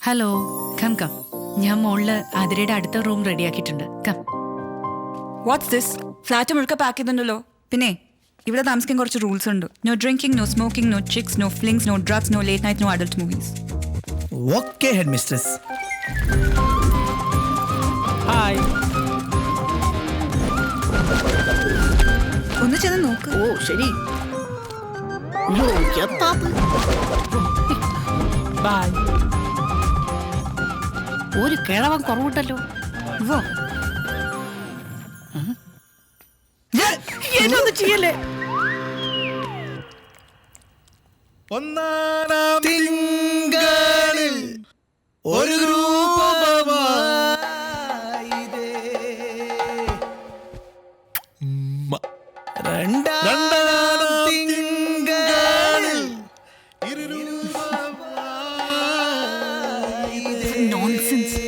Hello, come come. ഞാൻ മോളില് ആതിരയുടെ അടുത്ത റൂം റെഡിയാക്കിയിട്ടുണ്ട്. കം. What's this? ഫ്ലാറ്റ് മുഴുക്ക പാക്ക് ചെയ്തിട്ടുണ്ടല്ലോ. പിന്നെ ഇവിടെ താമസിക്കാൻ കുറച്ച് റൂൾസ് ഉണ്ട്. No drinking, no smoking, no chicks, no flings, no drugs, no late night, no adult movies. Okay head mistress. Hi. ഒന്ന് ചെന്ന് നോക്ക്. ഓ ശരി. ബൈ. ഒരു കിഴവൻ കുറവുണ്ടല്ലോ. വാ. എന്നൊന്നും ചെയ്യല്ലേ. ഒന്നാം തിങ്കളിൽ ഒരു രൂപമായിതേ. രണ്ടാം തിങ്കളിൽ ഇരു രൂപമായിതേ. നോൺസെൻസ്.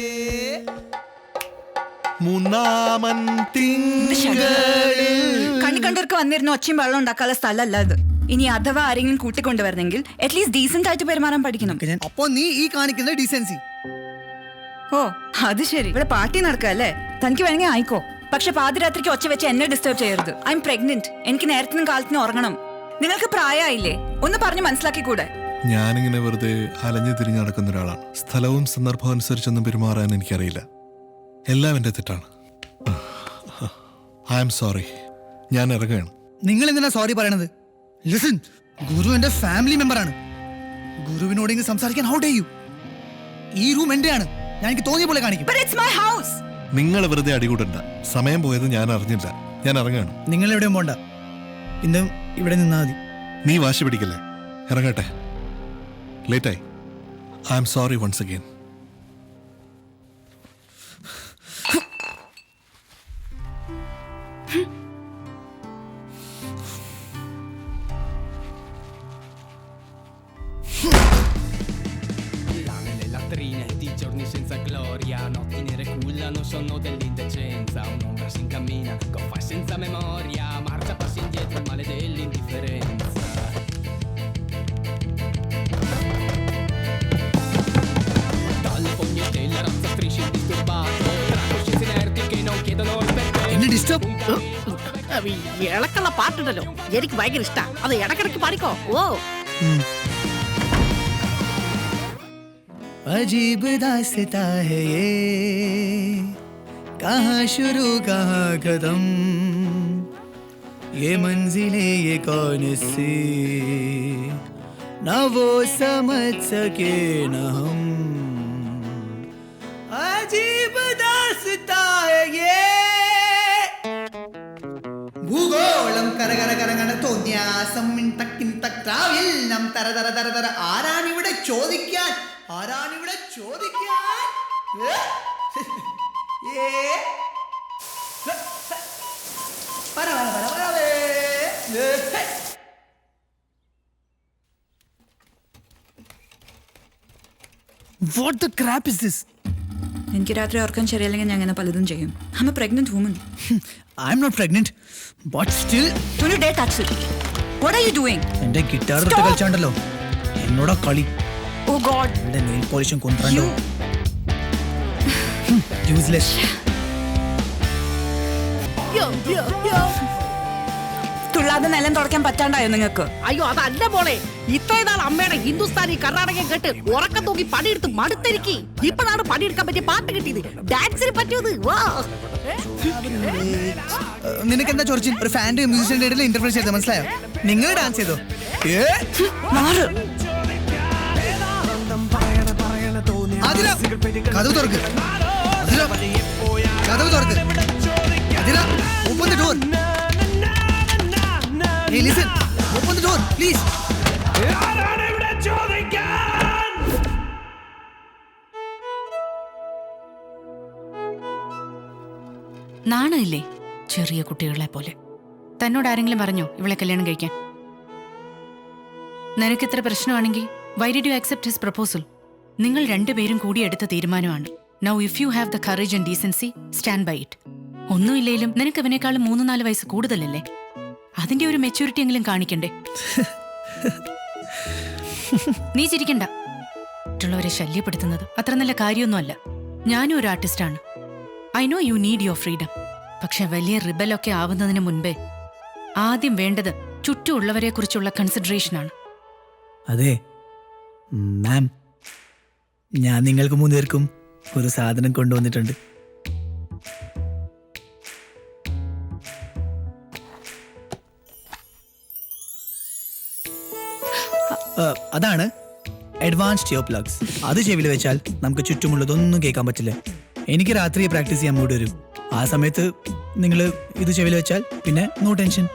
മൂന്നാമൻ തിങ്കളിൽ കണ്ണി കണ്ടവർക്ക് വന്നിരുന്നു ഒച്ചയും വെള്ളം ഉണ്ടാക്കാനുള്ള സ്ഥലമല്ല ഇത്. ഇനി അഥവാ ആരെങ്കിലും കൂട്ടിക്കൊണ്ടുവരണമെങ്കിൽ അറ്റ്ലീസ്റ്റ് ഡീസെന്റ് ആയിട്ട് പെരുമാറാൻ പഠിക്കണം. അപ്പൊ നീ ഈ കാണിക്കുന്ന ഡീസൻസി. ഓ അത് ശരി, ഇവിടെ പാർട്ടി നടക്കല്ലേ. തനിക്ക് വേണമെങ്കിൽ ആയിക്കോ, പക്ഷെ പാതിരാത്രിക്ക് ഒച്ച വെച്ച് എന്നെ ഡിസ്റ്റർബ് ചെയ്യരുത്. I M pregnant. എനിക്ക് നേരത്തിനും കാലത്തിനും ഉറങ്ങണം. നിങ്ങൾക്ക് പ്രായമായില്ലേ? ഒന്ന് പറഞ്ഞ് മനസ്സിലാക്കിക്കൂടെ? ഞാനിങ്ങനെ വെറുതെ അലഞ്ഞു തിരിഞ്ഞ് നടക്കുന്ന ഒരാളാണ്. സ്ഥലവും സന്ദർഭവും അനുസരിച്ചൊന്നും പെരുമാറാൻ എനിക്കറിയില്ല. എല്ലാം എൻ്റെ തെറ്റാണ്. I am sorry. ഞാൻ ഇറങ്ങുകയാണ്. നിങ്ങൾ എന്തിനാ സോറി പറയണത്? ലിസൺ, ഗുരു എന്റെ ഫാമിലി മെമ്പറാണ്. ഗുരുവിനോടെങ്കിൽ സംസാരിക്കാൻ ഹൗ ഡേ യു? ഈ റൂം എന്റെയാണ്. ഞാൻ എനിക്ക് തോന്നിയ പോലെ കാണിക്കും. But it's my house. നിങ്ങൾ വെറുതെ അടികൂടണ്ട. സമയം പോയത് ഞാൻ അറിഞ്ഞില്ല. ഞാൻ ഇറങ്ങുകയാണ്. നിങ്ങൾ എവിടെയും പോണ്ട. ഇന്നും ഇവിടെ നിന്നാ മതി. നീ വാശി പിടിക്കല്ലേ. ഇറങ്ങട്ടെ. ലേറ്റായി. I am sorry once again. Di giorni senza gloria, notti nere cullano, sono dell'indecenza. Un'ombra si incammina, goffa senza memoria, marcia passi indietro, il male dell'indifferenza. Dalle fogne della razza strisci indisturbato, tra coscienze inerti che non chiedono il perché. എന്നെ disturb. ഇളക്കുള്ള പാട്ടുണ്ടല്ലോ, എനിക്ക് ഭയങ്കര ഇഷ്ടാ. അത് ഇടക്കിടക്ക് പാടിക്കോ. ഓ अजीब दास्ता है ये, कहाँ शुरू कहाँ खत्म, ये मंजिले ये कौन सी, ना वो समझ सके न हम. अजीब दास्ता है ये. ഭൂഗോളം കരകര കരകര തോന്യാസം മിൻതക്കിൻതക്രാവിൽ നം തര തര തര തര. ആരാണിവിടെ ചോദിക്കാൻ? ആരാണിവിടെ ചോദിക്കാൻ? What the crap is this? എനിക്ക് രാത്രി ഉറക്കം ശരിയല്ലെങ്കിൽ ഞാൻ അങ്ങനെ പലതും ചെയ്യും. I'm a pregnant woman. I'm not pregnant, but still. Don't you dare touch it. What are you doing? എന്റെ ഗിറ്റാർ എടുത്ത് കളിച്ചാണ്ടല്ലോ എന്നോടാ കളി. Oh God. എന്റെ നെയിൽ പോളിഷും കൊണ്ടുവരണ്ടോ? യൂസ്ലെസ്. തുള്ളാതെ നിലം തുടയ്ക്കാൻ പറ്റാണ്ടായോ നിങ്ങൾക്ക്? അയ്യോ അതല്ല മോളെ, ഇത്രയും നാൾ അമ്മയുടെ ഹിന്ദുസ്ഥാനി കർണാടക കേട്ട് ഉറക്കം തൂക്കി പണിയെടുത്ത് മടുത്തിരിക്കി. ഇപ്പോഴാണ് പണിയെടുക്കാൻ പറ്റിയ പാട്ട് കിട്ടിയത്. ഡാൻസിന് പറ്റിയത്. വാ നിനക്ക് എന്താ ചോദിച്ചു? ഒരു ഫാൻ്റെ മ്യൂസിഷ്യന്റെ ഇടയിൽ ഇന്റർഫിയർ ചെയ്ത് മനസ്സിലായോ? നിങ്ങൾ ഡാൻസ് ചെയ്തോ? മാറ്. അതില കഥവ് തുറക്ക്. അതില കഥവ് തുറക്ക്. അതില open the door. Hey, listen. Open the door, please. നാണമില്ലേ ചെറിയ കുട്ടികളെ പോലെ? തന്നോട് ആരെങ്കിലും പറഞ്ഞോ ഇവളെ കല്യാണം കഴിക്കാൻ? നിനക്കിത്ര പ്രശ്നമാണെങ്കിൽ why did you accept his proposal? നിങ്ങൾ രണ്ടുപേരും കൂടി എടുത്ത തീരുമാനമാണ്. Now if you have the courage and decency, stand by it. ഒന്നുമില്ലേലും നിനക്ക് അവനേക്കാളും 3-4 വയസ്സ് കൂടുതലല്ലേ? അതിന്റെ ഒരു മെച്യൂരിറ്റി എങ്കിലും കാണിക്കണ്ടേ? നീ ചിരിക്കണ്ട. മറ്റുള്ളവരെ ശല്യപ്പെടുത്തുന്നത് അത്ര നല്ല കാര്യമൊന്നുമല്ല. ഞാനും ഒരു ആർട്ടിസ്റ്റാണ്. I know you need your freedom. പക്ഷെ വലിയ റിബലൊക്കെ ആവുന്നതിന് മുൻപേ ആദ്യം വേണ്ടത് ചുറ്റുമുള്ളവരെ കുറിച്ചുള്ള കൺസിഡറേഷനാണ്. അതെ മാം, ഞാൻ നിങ്ങൾക്ക് മൂന്നുപേർക്കും ഒരു സാധനം കൊണ്ടുവന്നിട്ടുണ്ട്. അതാണ് അഡ്വാൻസ്ഡ് ഇയർ പ്ലഗ്സ്. അത് ചെവിയിൽ വെച്ചാൽ നമുക്ക് ചുറ്റുമുള്ളതൊന്നും കേൾക്കാൻ പറ്റില്ല. എനിക്ക് രാത്രി പ്രാക്ടീസ് ചെയ്യാൻ മൂടി വരും. ആ സമയത്ത് നിങ്ങൾ ഇത് ചെവിയിൽ വെച്ചാൽ പിന്നെ നോ ടെൻഷൻ.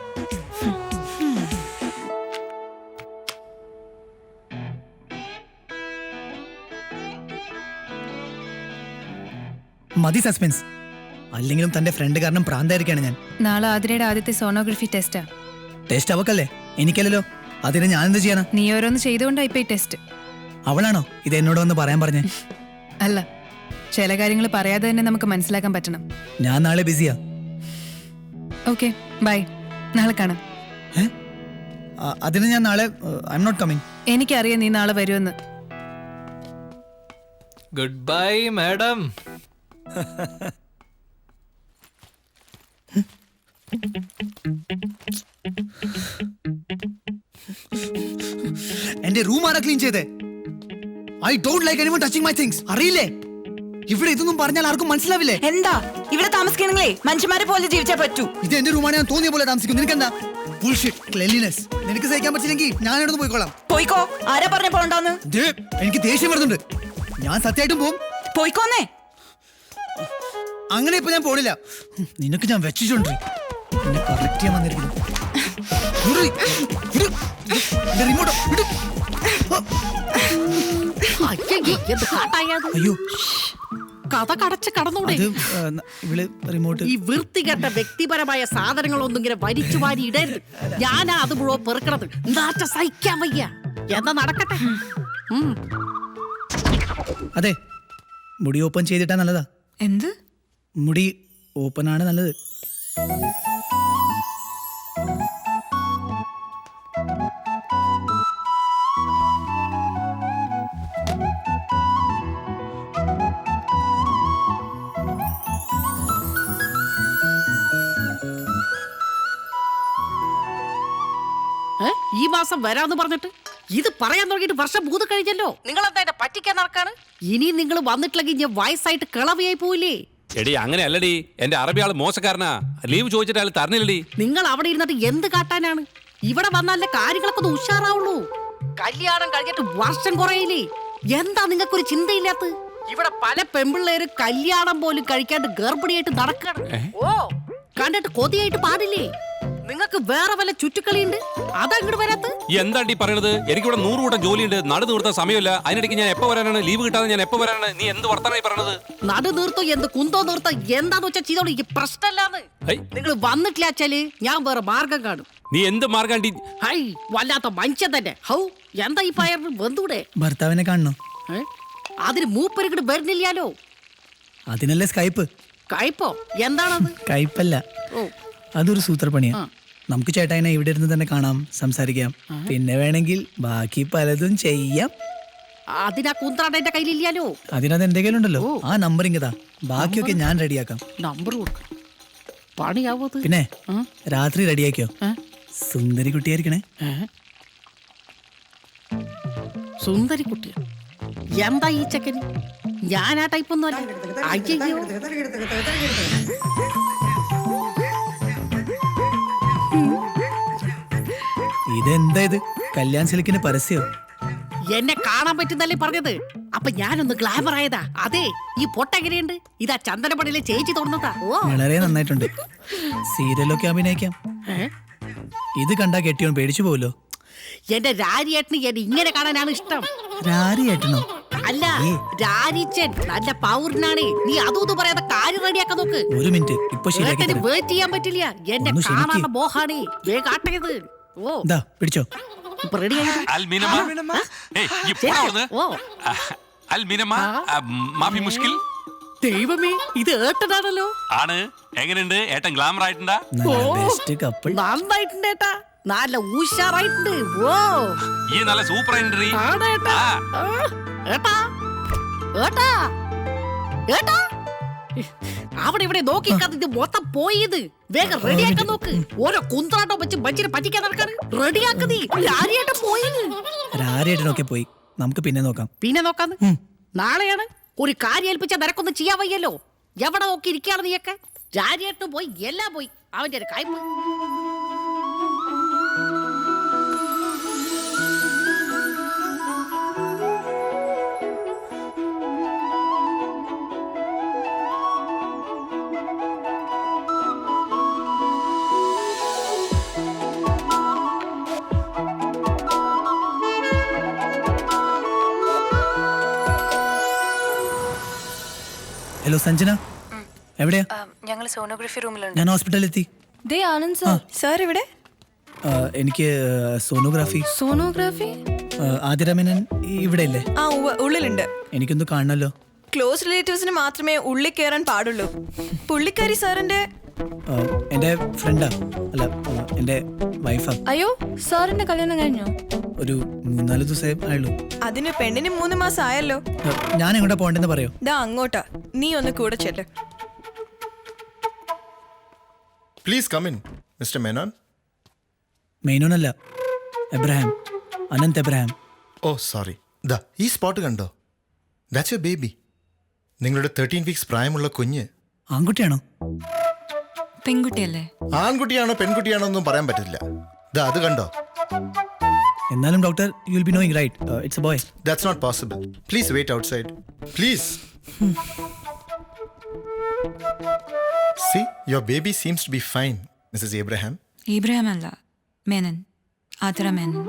മതി സസ്പെൻസ്. അല്ലെങ്കിലും തന്റെ ഫ്രണ്ട് കാരണം പ്രാന്തായിരിക്കാണ് ഞാൻ. നാളെ ആതിരയുടെ ആദ്യത്തെ സോണോഗ്രഫി ടെസ്റ്റാ. ടെസ്റ്റ് അവക്കല്ലേ, എനിക്കല്ലല്ലോ. അതിന് ഞാൻ എന്ത് ചെയ്യാനാ? നീ ഓരോന്ന് ചെയ്തുകൊണ്ടായി ഇപ്പൊ ഈ ടെസ്റ്റ്. അവളാണോ ഇത് എന്നോട് വന്ന് പറയാൻ പറഞ്ഞേ? അല്ല, ചില കാര്യങ്ങൾ പറയാതെ തന്നെ നമുക്ക് മനസ്സിലാക്കാൻ പറ്റണം. ഞാൻ നാളെ ബിസിയാ. ഓക്കെ ബൈ, നാളെ കാണാം. അതിന് ഞാൻ നാളെ ഐ എം നോട്ട് കമ്മിങ്. എനിക്കറിയാം നീ നാളെ വരുമെന്ന്. Good bye madam. എന്റെ റൂം ആരാ ക്ലീൻ ചെയ്തേ? I don't like anyone touching my things. അറിയില്ലേ? ഇവിടെ ഇതൊന്നും പറഞ്ഞാൽ ആർക്കും മനസ്സിലാവില്ലേ? എന്താ ഇവിടെ താമസിക്കണെങ്കിലേ മനുഷ്യന്മാരെ പോലെ ജീവിച്ചാ പറ്റൂ. ഇത് എന്റെ റൂമാണ്, ഞാൻ തോന്നിയ പോലെ താമസിക്കും. നിനക്കെന്താ? Bullshit cleanliness. നിനക്ക് സഹിക്കാൻ പറ്റില്ലെങ്കിൽ ഞാൻ ഇവിടെ പോയിക്കോളാം. പോയിക്കോ. ആരാ പറഞ്ഞ പോണ്ടാന്ന്? എനിക്ക് ദേഷ്യം വരുന്നുണ്ട്. ഞാൻ സത്യമായിട്ടും പോവും. പോയിക്കോന്നേ. അങ്ങനെ ഇപ്പൊ ഞാൻ പോണില്ല. നിനക്ക് ഞാൻ വെച്ചിട്ടുണ്ട്. നിന്നെ കറക്റ്റ് ചെയ്യാൻ വന്നിരിക്കുന്നു. അയ്യോ, കഥ കടച്ച് കടന്നൂടെ? അത് ഇവള് റിമോട്ട്. ഈ വൃത്തികെട്ട വ്യക്തിപരമായ സാധനങ്ങളൊന്നും ഇങ്ങനെ വലിച്ചു വാരി ഇടരുത്. ഞാനാ അത് മുഴുവൻ പെറുക്കണത്. നാറ്റ സഹിക്കാൻ വയ്യ. എന്താ നടക്കട്ടെ. അതെ, മുടി ഓപ്പൺ ചെയ്തിട്ടാ നല്ലതാ. എന്ത്? മുടി ഓപ്പൺ ആണ് നല്ലത്. ഈ മാസം വരാന്ന് പറഞ്ഞിട്ട് ഇത് പറയാൻ തുടങ്ങിയിട്ട് വർഷം 3 കഴിഞ്ഞല്ലോ. നിങ്ങൾ എന്താ എന്നെ പറ്റിക്കാൻ നടക്കാണ്? ഇനി നിങ്ങൾ വന്നിട്ടില്ലെങ്കിൽ ഞാൻ വയസ്സായിട്ട് കിളവിയായി പോയില്ലേ? എടി അങ്ങനെ അല്ലടി, എന്റെ അറബി ആള് മോശക്കാരനാ. ലീവ് ചോദിച്ചിട്ട് അയാൾ തരണില്ലടി. നിങ്ങൾ അവിടെ ഇരുന്നിട്ട് എന്ത് കാട്ടാനാണ്? ഇവിടെ വന്നാലേ കാര്യങ്ങളൊക്കെ ഒന്ന് ഉഷാറാവുള്ളൂ. കല്യാണം കഴിഞ്ഞിട്ട് വർഷം കുറയില്ലേ? എന്താ നിങ്ങൾക്കൊരു ചിന്തയില്ലാത്ത? ഇവിടെ പല പെമ്പിള്ളേര് കല്യാണം പോലും കഴിക്കാണ്ട് ഗർഭിണിയായിട്ട് നടക്കണം. ഓ, കണ്ടിട്ട് കൊതിയായിട്ട് പാടില്ലേ? നിങ്ങൾക്ക് വേറെ വല്ല ചുറ്റുക്കളിയുണ്ട്, അതങ്ങോട്ട് വരാത്ത? എന്താണ്ടി പറയണത്? എനിക്കിവിടെ 100 കൂട്ടം ജോലിയുണ്ട്. നടു നിർത്താൻ സമയമില്ല. അതിനിടയ്ക്ക് ഞാൻ എപ്പോ വരാനാണ്? ലീവ് കിട്ടാതെ ഞാൻ എപ്പോ വരാനാണ്? നീ എന്ത് വർത്താനായി പറയണത്? നടു നിർത്തോ എന്ത് കുന്തോ നിർത്തോ എന്താന്ന് വെച്ചാൽ ചെയ്തോളൂ. എനിക്ക് പ്രശ്നമല്ലാന്ന്. നിങ്ങൾ വന്നിട്ടില്ല വെച്ചാല് ഞാൻ വേറെ മാർഗം കാണും. നീ എന്ത് മാർഗാണ്ടി? ഹൈ, വല്ലാത്ത മനുഷ്യൻ തന്നെ. ഹൗ, എന്താ ഈ പയറിന് വെന്തൂടെ? ഭർത്താവിനെ കാണണോ? അതിന് മൂപ്പരിക്കട് വരുന്നില്ലാലോ. അതിനല്ലേ സ്കൈപ്പ്. കയ്പോ? എന്താണത്? കയ്പല്ല, അതൊരു സൂത്രപ്പണിയാ. നമുക്ക് ചേട്ടായിനെ ഇവിടെ ഇരുന്ന് തന്നെ കാണാം, സംസാരിക്കാം. പിന്നെ വേണമെങ്കിൽ ബാക്കി പലതും ചെയ്യാം. അതിനാ കുന്ത്രാണ്ട് എന്റെ കയ്യിലില്ലാലോ. അതിനകത്ത് എന്റെ കയ്യിലുണ്ടല്ലോ. ആ നമ്പർ ഇങ്ങതാ, ബാക്കിയൊക്കെ ഞാൻ റെഡിയാക്കാം. നമ്പർ കൊടുക്കണം. പണിയാവോ? പിന്നെ രാത്രി റെഡിയാക്കിയോ? സുന്ദരി കുട്ടിയായിരിക്കണേ. സുന്ദരി കുട്ടിയ? എന്താ ഈ ചെക്കന്? ഞാൻ ആ ടൈപ്പൊന്നും അല്ല. അയ്യോ, ഇതെന്താ ഇത്? കല്യാൺ സിൽക്കിന് പരസ്യോ? എന്നെ കാണാൻ പറ്റുന്നല്ലേ പറഞ്ഞത്. അപ്പൊ ഞാനൊന്ന് ഗ്ലാമർ ആയതാ. അതെ, ഈ പൊട്ട എങ്ങനെയുണ്ട്? ഇതാ ചന്ദനപ്പടിയിലെ ചേച്ചി തുറന്നതാ. വളരെ നന്നായിട്ടുണ്ട്. സീരിയലൊക്കെ അഭിനയിക്കാം. ഇത് കണ്ടാ കെട്ടിയോൻ പേടിച്ചു പോവല്ലോ. എന്റെ രാരിയേട്ടന് എന്നെ ഇങ്ങനെ കാണാനാണ് ഇഷ്ടം. രാരിയേട്ടനോ? അല്ല, രാരിച്ചൻ നല്ല പൗരനാണ്. നീ അതൊന്നും പറയാതെ കാര്യം റെഡിയാക്കാൻ നോക്ക്. ഒരു മിനിറ്റ്, ഇപ്പൊ ശരിയാക്കി വെയിറ്റ് ചെയ്യാൻ പറ്റില്ല. എന്നെ കാണാനുള്ള മോഹാണ്. വേഗം ആട്ടത്. ഓ, പിടിച്ചോ. ഇപ്പൊ റെഡി ആയി. ദൈവമേ, ഇത് ഏട്ടനാണല്ലോ. ആണ്. എങ്ങനെയുണ്ട് ഏട്ടൻ? ഗ്ലാമർ ആയിട്ടുണ്ടാ? നന്നായിട്ടുണ്ട് ഏട്ടാ. നല്ല ഉഷാറായിട്ടുണ്ട്. ഓ, ഈ നല്ല സൂപ്പർ ആയിട്ടുണ്ട്. ഏട്ടാ ഏട്ടാ ഏട്ടാ അവിടെ ഇവിടെ നോക്കിക്കാതെ ഇത് മൊത്തം പോയത് വേഗം റെഡിയാക്കാൻ നോക്ക്. ഓരോ കുന്ത്രാട്ടം വെച്ച് മനുഷ്യനെ പറ്റിക്കാൻ നടക്കാണ്. റെഡിയാക്കുന്നീ ആര്യേട്ടൻ പോയി. ആരേട്ടനൊക്കെ പോയി, നമുക്ക് പിന്നെ നോക്കാം. പിന്നെ നോക്കാന്ന് നാളെയാണ്. ഒരു കാര്യം ഏൽപ്പിച്ചാൽ നിനക്കൊന്നും ചെയ്യാൻ വയ്യല്ലോ. എവിടെ നോക്കി ഇരിക്കുകയാണ് നീയൊക്കെ? ആര്യേട്ടനും പോയി, എല്ലാം പോയി. അവന്റെ ഒരു കായ്പ്. ഹലോ സഞ്ജന, എവിടെയാ? ഞങ്ങൾ സോണോഗ്രഫി റൂമിലുണ്ട്. ഞാൻ ഹോസ്പിറ്റലിലെത്തി. ദേ ആനന്ദ് സാർ. സാർ ഇവിടെ? എനിക്ക് സോണോഗ്രാഫി. സോണോഗ്രാഫി? ആതിരമേനൻ ഇവിടെ ഇല്ലേ? ആ ഉള്ളിലുണ്ട്. എനിക്കൊന്ന് കാണണല്ലോ. ക്ലോസ് റിലേറ്റീവ്സിന് മാത്രമേ ഉള്ളിൽ കയറാൻ പാടുള്ളൂ. പുള്ളിക്കാരി സാറിന്റെ എൻ്റെ ഫ്രണ്ടാ, അല്ല എൻ്റെ വൈഫാ. അയ്യോ, സാറിന്റെ കല്യാണം കഴിഞ്ഞോ? ഒരു 3-4 ദിവസമേ ആയുള്ളൂ. അതിന് പെണ്ണിന് 3 മാസം ആയല്ലോ. ഞാൻ എങ്ങോട്ടാ പോകണ്ടെന്ന് പറയോ? ദാ അങ്ങോട്ടാ, നീ ഒന്ന് കൂടെ ചെല്ല്. Please come in mister Menon. മെയിനോനല്ല, Abraham, Ananth Abraham. Oh sorry. ദാ ഈ സ്പോട്ട് കണ്ടോ? That's your baby. നിങ്ങളുടെ 13 വീക്സ് പ്രായമുള്ള കുഞ്ഞ്. ആൺകുട്ടിയാണോ? പെൺകുട്ടിയല്ലേ? ആൺകുട്ടിയാണോ പെൺകുട്ടിയാണോ ഒന്നും പറയാൻ പറ്റില്ല. ദാ അത് കണ്ടോ? എന്നാലും doctor, you will be knowing right, it's a boy. That's not possible. Please wait outside. Please. See your baby seems to be fine Mrs Abraham. Ibrahim അല്ല, മേനൻ. ആതിര മേനൻ.